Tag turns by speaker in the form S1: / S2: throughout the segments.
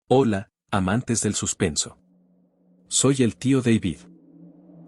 S1: Hola, amantes del suspenso. Soy el tío David.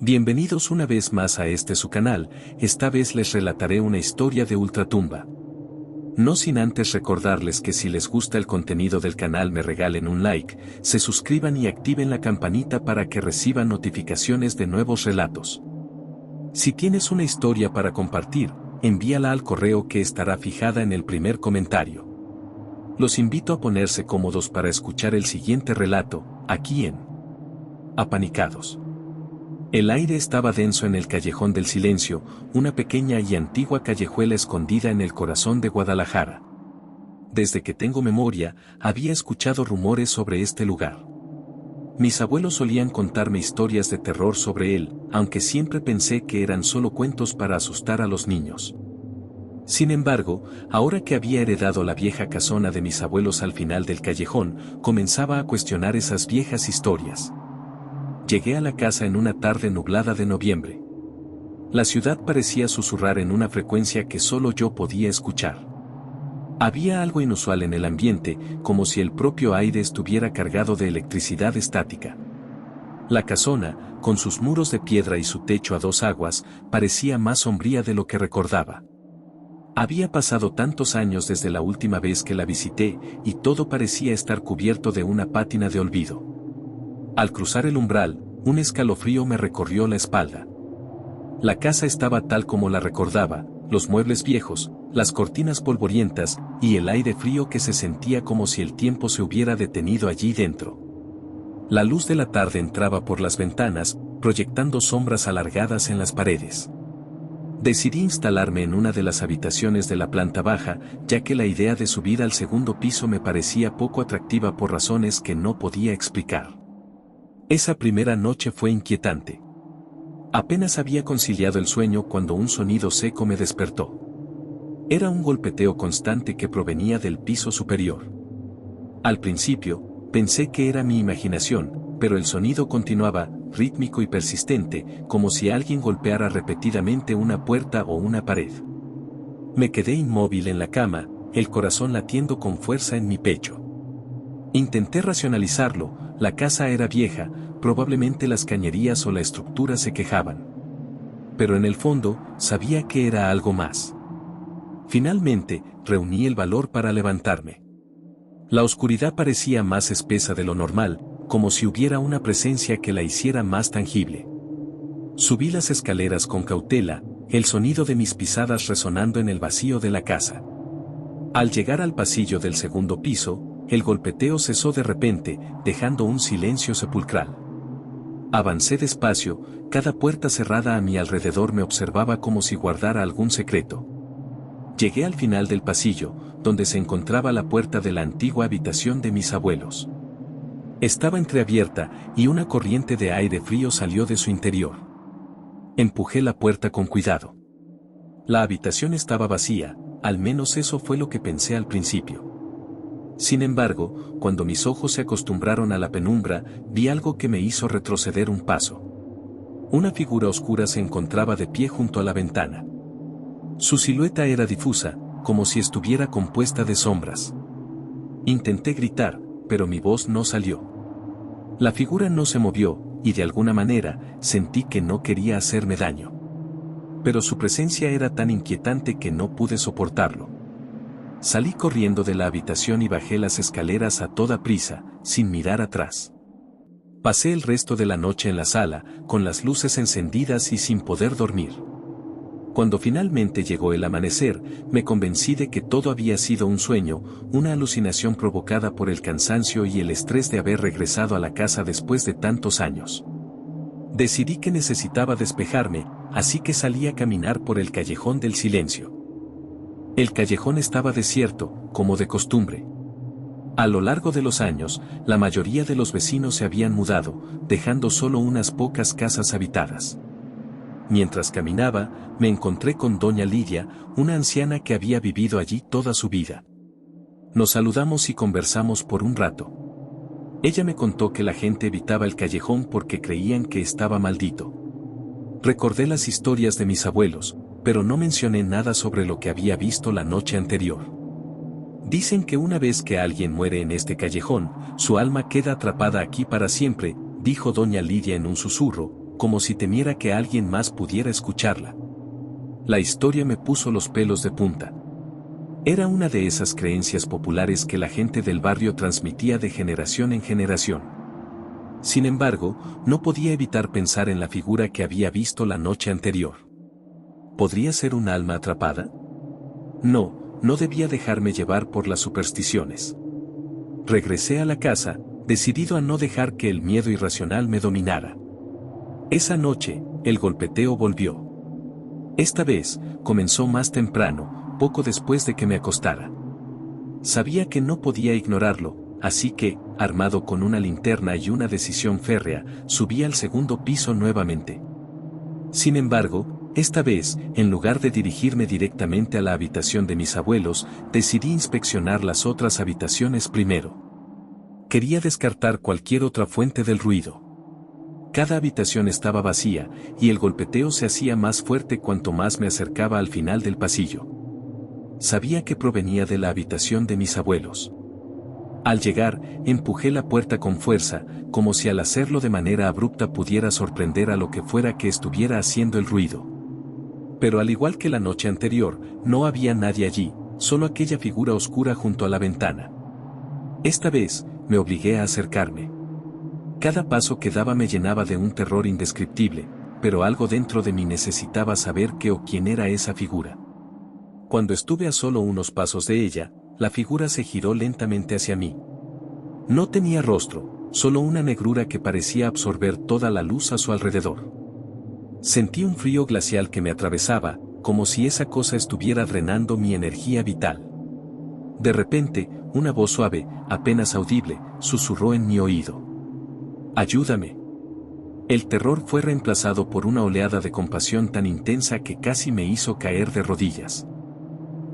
S1: Bienvenidos una vez más a su canal. Esta vez les relataré una historia de ultratumba. No sin antes recordarles que si les gusta el contenido del canal me regalen un like, se suscriban y activen la campanita para que reciban notificaciones de nuevos relatos. Si tienes una historia para compartir, envíala al correo que estará fijada en el primer comentario. Los invito a ponerse cómodos para escuchar el siguiente relato, aquí en Apanicados. El aire estaba denso en el Callejón del Silencio, una pequeña y antigua callejuela escondida en el corazón de Guadalajara. Desde que tengo memoria, había escuchado rumores sobre este lugar. Mis abuelos solían contarme historias de terror sobre él, aunque siempre pensé que eran solo cuentos para asustar a los niños. Sin embargo, ahora que había heredado la vieja casona de mis abuelos al final del callejón, comenzaba a cuestionar esas viejas historias. Llegué a la casa en una tarde nublada de noviembre. La ciudad parecía susurrar en una frecuencia que solo yo podía escuchar. Había algo inusual en el ambiente, como si el propio aire estuviera cargado de electricidad estática. La casona, con sus muros de piedra y su techo a dos aguas, parecía más sombría de lo que recordaba. Había pasado tantos años desde la última vez que la visité, y todo parecía estar cubierto de una pátina de olvido. Al cruzar el umbral, un escalofrío me recorrió la espalda. La casa estaba tal como la recordaba, los muebles viejos, las cortinas polvorientas, y el aire frío que se sentía como si el tiempo se hubiera detenido allí dentro. La luz de la tarde entraba por las ventanas, proyectando sombras alargadas en las paredes. Decidí instalarme en una de las habitaciones de la planta baja, ya que la idea de subir al segundo piso me parecía poco atractiva por razones que no podía explicar. Esa primera noche fue inquietante. Apenas había conciliado el sueño cuando un sonido seco me despertó. Era un golpeteo constante que provenía del piso superior. Al principio, pensé que era mi imaginación, pero el sonido continuaba, rítmico y persistente, como si alguien golpeara repetidamente una puerta o una pared. Me quedé inmóvil en la cama, el corazón latiendo con fuerza en mi pecho. Intenté racionalizarlo, la casa era vieja, probablemente las cañerías o la estructura se quejaban. Pero en el fondo, sabía que era algo más. Finalmente, reuní el valor para levantarme. La oscuridad parecía más espesa de lo normal, como si hubiera una presencia que la hiciera más tangible. Subí las escaleras con cautela, el sonido de mis pisadas resonando en el vacío de la casa. Al llegar al pasillo del segundo piso, el golpeteo cesó de repente, dejando un silencio sepulcral. Avancé despacio, cada puerta cerrada a mi alrededor me observaba como si guardara algún secreto. Llegué al final del pasillo, donde se encontraba la puerta de la antigua habitación de mis abuelos. Estaba entreabierta, y una corriente de aire frío salió de su interior. Empujé la puerta con cuidado. La habitación estaba vacía, al menos eso fue lo que pensé al principio. Sin embargo, cuando mis ojos se acostumbraron a la penumbra, vi algo que me hizo retroceder un paso. Una figura oscura se encontraba de pie junto a la ventana. Su silueta era difusa, como si estuviera compuesta de sombras. Intenté gritar, pero mi voz no salió. La figura no se movió, y de alguna manera, sentí que no quería hacerme daño. Pero su presencia era tan inquietante que no pude soportarlo. Salí corriendo de la habitación y bajé las escaleras a toda prisa, sin mirar atrás. Pasé el resto de la noche en la sala, con las luces encendidas y sin poder dormir. Cuando finalmente llegó el amanecer, me convencí de que todo había sido un sueño, una alucinación provocada por el cansancio y el estrés de haber regresado a la casa después de tantos años. Decidí que necesitaba despejarme, así que salí a caminar por el Callejón del Silencio. El callejón estaba desierto, como de costumbre. A lo largo de los años, la mayoría de los vecinos se habían mudado, dejando solo unas pocas casas habitadas. Mientras caminaba, me encontré con doña Lidia, una anciana que había vivido allí toda su vida. Nos saludamos y conversamos por un rato. Ella me contó que la gente evitaba el callejón porque creían que estaba maldito. Recordé las historias de mis abuelos, pero no mencioné nada sobre lo que había visto la noche anterior. Dicen que una vez que alguien muere en este callejón, su alma queda atrapada aquí para siempre, dijo doña Lidia en un susurro, como si temiera que alguien más pudiera escucharla. La historia me puso los pelos de punta. Era una de esas creencias populares que la gente del barrio transmitía de generación en generación. Sin embargo, no podía evitar pensar en la figura que había visto la noche anterior. ¿Podría ser un alma atrapada? No debía dejarme llevar por las supersticiones. Regresé a la casa, decidido a no dejar que el miedo irracional me dominara. Esa noche, el golpeteo volvió. Esta vez, comenzó más temprano, poco después de que me acostara. Sabía que no podía ignorarlo, así que, armado con una linterna y una decisión férrea, subí al segundo piso nuevamente. Sin embargo, esta vez, en lugar de dirigirme directamente a la habitación de mis abuelos, decidí inspeccionar las otras habitaciones primero. Quería descartar cualquier otra fuente del ruido. Cada habitación estaba vacía, y el golpeteo se hacía más fuerte cuanto más me acercaba al final del pasillo. Sabía que provenía de la habitación de mis abuelos. Al llegar, empujé la puerta con fuerza, como si al hacerlo de manera abrupta pudiera sorprender a lo que fuera que estuviera haciendo el ruido. Pero al igual que la noche anterior, no había nadie allí, solo aquella figura oscura junto a la ventana. Esta vez, me obligué a acercarme. Cada paso que daba me llenaba de un terror indescriptible, pero algo dentro de mí necesitaba saber qué o quién era esa figura. Cuando estuve a solo unos pasos de ella, la figura se giró lentamente hacia mí. No tenía rostro, solo una negrura que parecía absorber toda la luz a su alrededor. Sentí un frío glacial que me atravesaba, como si esa cosa estuviera drenando mi energía vital. De repente, una voz suave, apenas audible, susurró en mi oído. «Ayúdame». El terror fue reemplazado por una oleada de compasión tan intensa que casi me hizo caer de rodillas.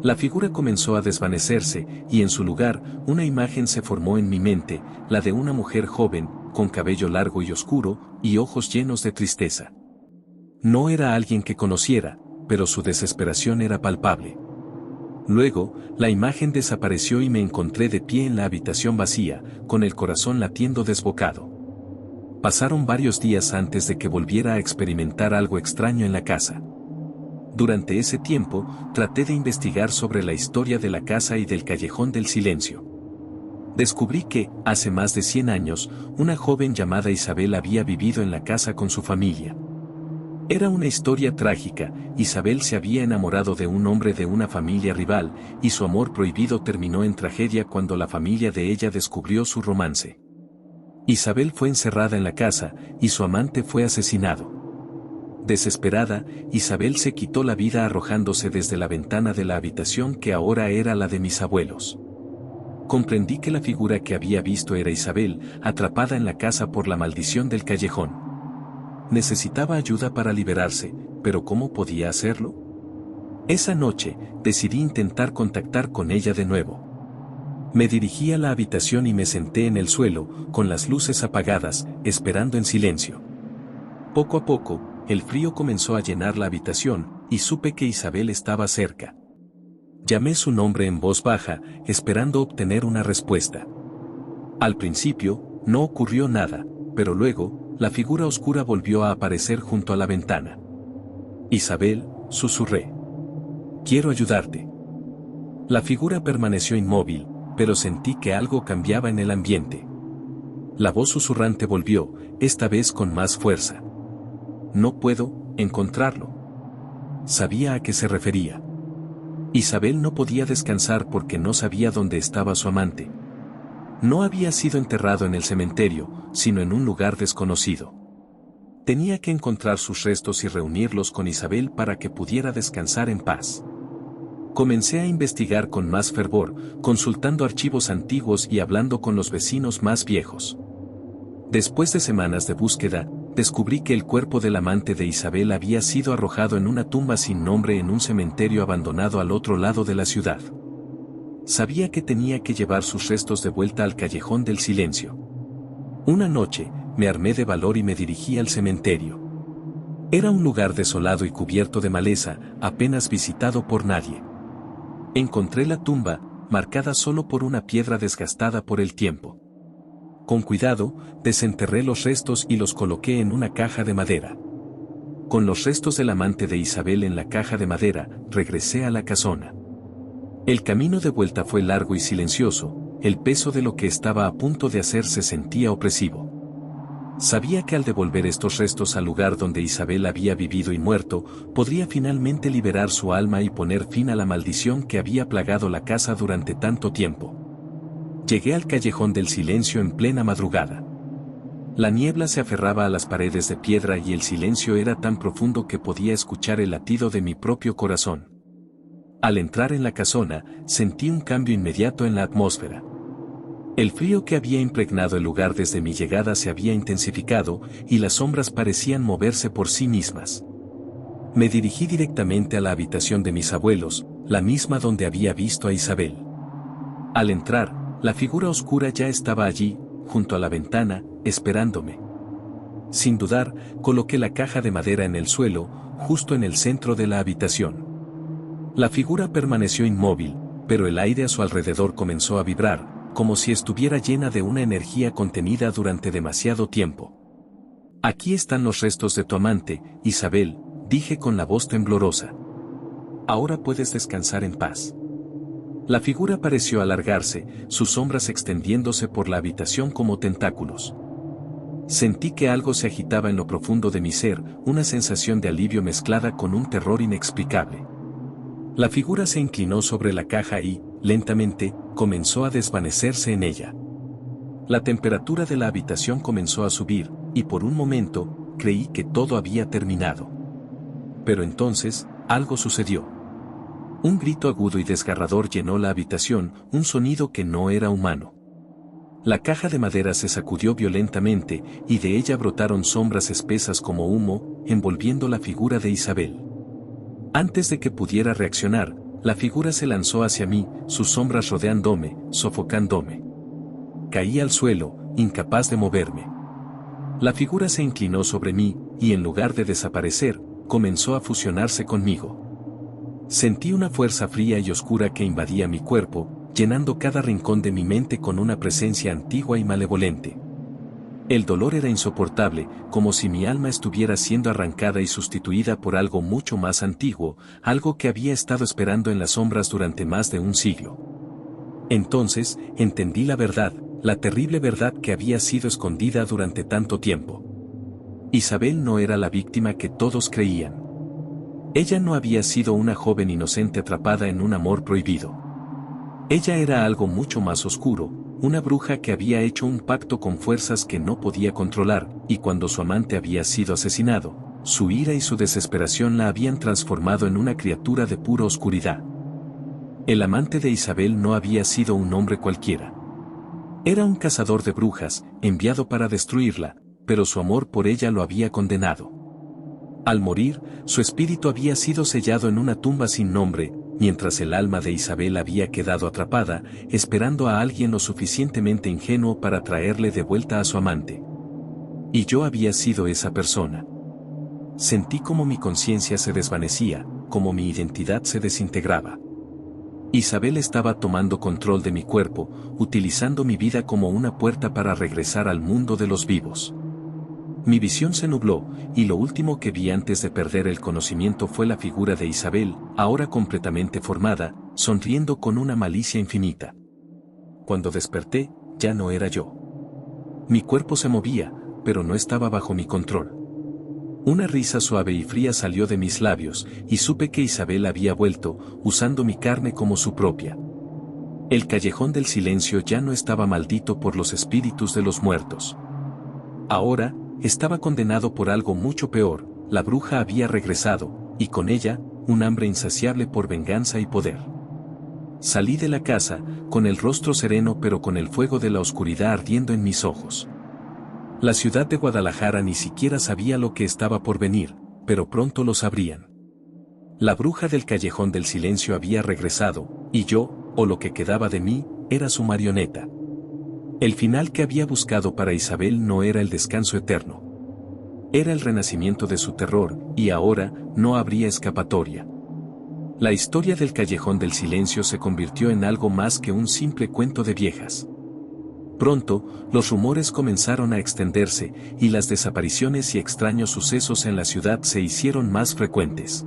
S1: La figura comenzó a desvanecerse, y en su lugar, una imagen se formó en mi mente, la de una mujer joven, con cabello largo y oscuro, y ojos llenos de tristeza. No era alguien que conociera, pero su desesperación era palpable. Luego, la imagen desapareció y me encontré de pie en la habitación vacía, con el corazón latiendo desbocado. Pasaron varios días antes de que volviera a experimentar algo extraño en la casa. Durante ese tiempo, traté de investigar sobre la historia de la casa y del Callejón del Silencio. Descubrí que, hace más de 100 años, una joven llamada Isabel había vivido en la casa con su familia. Era una historia trágica. Isabel se había enamorado de un hombre de una familia rival, y su amor prohibido terminó en tragedia cuando la familia de ella descubrió su romance. Isabel fue encerrada en la casa, y su amante fue asesinado. Desesperada, Isabel se quitó la vida arrojándose desde la ventana de la habitación que ahora era la de mis abuelos. Comprendí que la figura que había visto era Isabel, atrapada en la casa por la maldición del callejón. Necesitaba ayuda para liberarse, pero ¿cómo podía hacerlo? Esa noche, decidí intentar contactar con ella de nuevo. Me dirigí a la habitación y me senté en el suelo, con las luces apagadas, esperando en silencio. Poco a poco, el frío comenzó a llenar la habitación, y supe que Isabel estaba cerca. Llamé su nombre en voz baja, esperando obtener una respuesta. Al principio, no ocurrió nada, pero luego, la figura oscura volvió a aparecer junto a la ventana. «Isabel», susurré. «Quiero ayudarte». La figura permaneció inmóvil, pero sentí que algo cambiaba en el ambiente. La voz susurrante volvió, esta vez con más fuerza. «No puedo encontrarlo». Sabía a qué se refería. Isabel no podía descansar porque no sabía dónde estaba su amante. No había sido enterrado en el cementerio, sino en un lugar desconocido. Tenía que encontrar sus restos y reunirlos con Isabel para que pudiera descansar en paz. Comencé a investigar con más fervor, consultando archivos antiguos y hablando con los vecinos más viejos. Después de semanas de búsqueda, descubrí que el cuerpo del amante de Isabel había sido arrojado en una tumba sin nombre en un cementerio abandonado al otro lado de la ciudad. Sabía que tenía que llevar sus restos de vuelta al Callejón del Silencio. Una noche, me armé de valor y me dirigí al cementerio. Era un lugar desolado y cubierto de maleza, apenas visitado por nadie. Encontré la tumba, marcada solo por una piedra desgastada por el tiempo. Con cuidado, desenterré los restos y los coloqué en una caja de madera. Con los restos del amante de Isabel en la caja de madera, regresé a la casona. El camino de vuelta fue largo y silencioso, el peso de lo que estaba a punto de hacer se sentía opresivo. Sabía que al devolver estos restos al lugar donde Isabel había vivido y muerto, podría finalmente liberar su alma y poner fin a la maldición que había plagado la casa durante tanto tiempo. Llegué al callejón del silencio en plena madrugada. La niebla se aferraba a las paredes de piedra y el silencio era tan profundo que podía escuchar el latido de mi propio corazón. Al entrar en la casona, sentí un cambio inmediato en la atmósfera. El frío que había impregnado el lugar desde mi llegada se había intensificado, y las sombras parecían moverse por sí mismas. Me dirigí directamente a la habitación de mis abuelos, la misma donde había visto a Isabel. Al entrar, la figura oscura ya estaba allí, junto a la ventana, esperándome. Sin dudar, coloqué la caja de madera en el suelo, justo en el centro de la habitación. La figura permaneció inmóvil, pero el aire a su alrededor comenzó a vibrar, como si estuviera llena de una energía contenida durante demasiado tiempo. Aquí están los restos de tu amante, Isabel, dije con la voz temblorosa. Ahora puedes descansar en paz. La figura pareció alargarse, sus sombras extendiéndose por la habitación como tentáculos. Sentí que algo se agitaba en lo profundo de mi ser, una sensación de alivio mezclada con un terror inexplicable. La figura se inclinó sobre la caja y, lentamente, comenzó a desvanecerse en ella. La temperatura de la habitación comenzó a subir, y por un momento, creí que todo había terminado. Pero entonces, algo sucedió. Un grito agudo y desgarrador llenó la habitación, un sonido que no era humano. La caja de madera se sacudió violentamente, y de ella brotaron sombras espesas como humo, envolviendo la figura de Isabel. Antes de que pudiera reaccionar, la figura se lanzó hacia mí, sus sombras rodeándome, sofocándome. Caí al suelo, incapaz de moverme. La figura se inclinó sobre mí, y en lugar de desaparecer, comenzó a fusionarse conmigo. Sentí una fuerza fría y oscura que invadía mi cuerpo, llenando cada rincón de mi mente con una presencia antigua y malevolente. El dolor era insoportable, como si mi alma estuviera siendo arrancada y sustituida por algo mucho más antiguo, algo que había estado esperando en las sombras durante más de un siglo. Entonces, entendí la verdad, la terrible verdad que había sido escondida durante tanto tiempo. Isabel no era la víctima que todos creían. Ella no había sido una joven inocente atrapada en un amor prohibido. Ella era algo mucho más oscuro, una bruja que había hecho un pacto con fuerzas que no podía controlar, y cuando su amante había sido asesinado, su ira y su desesperación la habían transformado en una criatura de pura oscuridad. El amante de Isabel no había sido un hombre cualquiera. Era un cazador de brujas, enviado para destruirla, pero su amor por ella lo había condenado. Al morir, su espíritu había sido sellado en una tumba sin nombre, mientras el alma de Isabel había quedado atrapada, esperando a alguien lo suficientemente ingenuo para traerle de vuelta a su amante. Y yo había sido esa persona. Sentí como mi conciencia se desvanecía, como mi identidad se desintegraba. Isabel estaba tomando control de mi cuerpo, utilizando mi vida como una puerta para regresar al mundo de los vivos. Mi visión se nubló, y lo último que vi antes de perder el conocimiento fue la figura de Isabel, ahora completamente formada, sonriendo con una malicia infinita. Cuando desperté, ya no era yo. Mi cuerpo se movía, pero no estaba bajo mi control. Una risa suave y fría salió de mis labios, y supe que Isabel había vuelto, usando mi carne como su propia. El callejón del silencio ya no estaba maldito por los espíritus de los muertos. Ahora, estaba condenado por algo mucho peor, la bruja había regresado, y con ella, un hambre insaciable por venganza y poder. Salí de la casa, con el rostro sereno pero con el fuego de la oscuridad ardiendo en mis ojos. La ciudad de Guadalajara ni siquiera sabía lo que estaba por venir, pero pronto lo sabrían. La bruja del callejón del silencio había regresado, y yo, o lo que quedaba de mí, era su marioneta. El final que había buscado para Isabel no era el descanso eterno. Era el renacimiento de su terror, y ahora, no habría escapatoria. La historia del Callejón del Silencio se convirtió en algo más que un simple cuento de viejas. Pronto, los rumores comenzaron a extenderse, y las desapariciones y extraños sucesos en la ciudad se hicieron más frecuentes.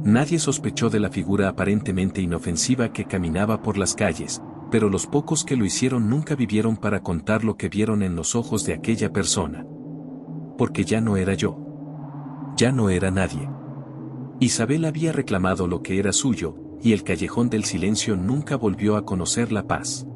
S1: Nadie sospechó de la figura aparentemente inofensiva que caminaba por las calles, pero los pocos que lo hicieron nunca vivieron para contar lo que vieron en los ojos de aquella persona. Porque ya no era yo. Ya no era nadie. Isabel había reclamado lo que era suyo, y el Callejón del Silencio nunca volvió a conocer la paz.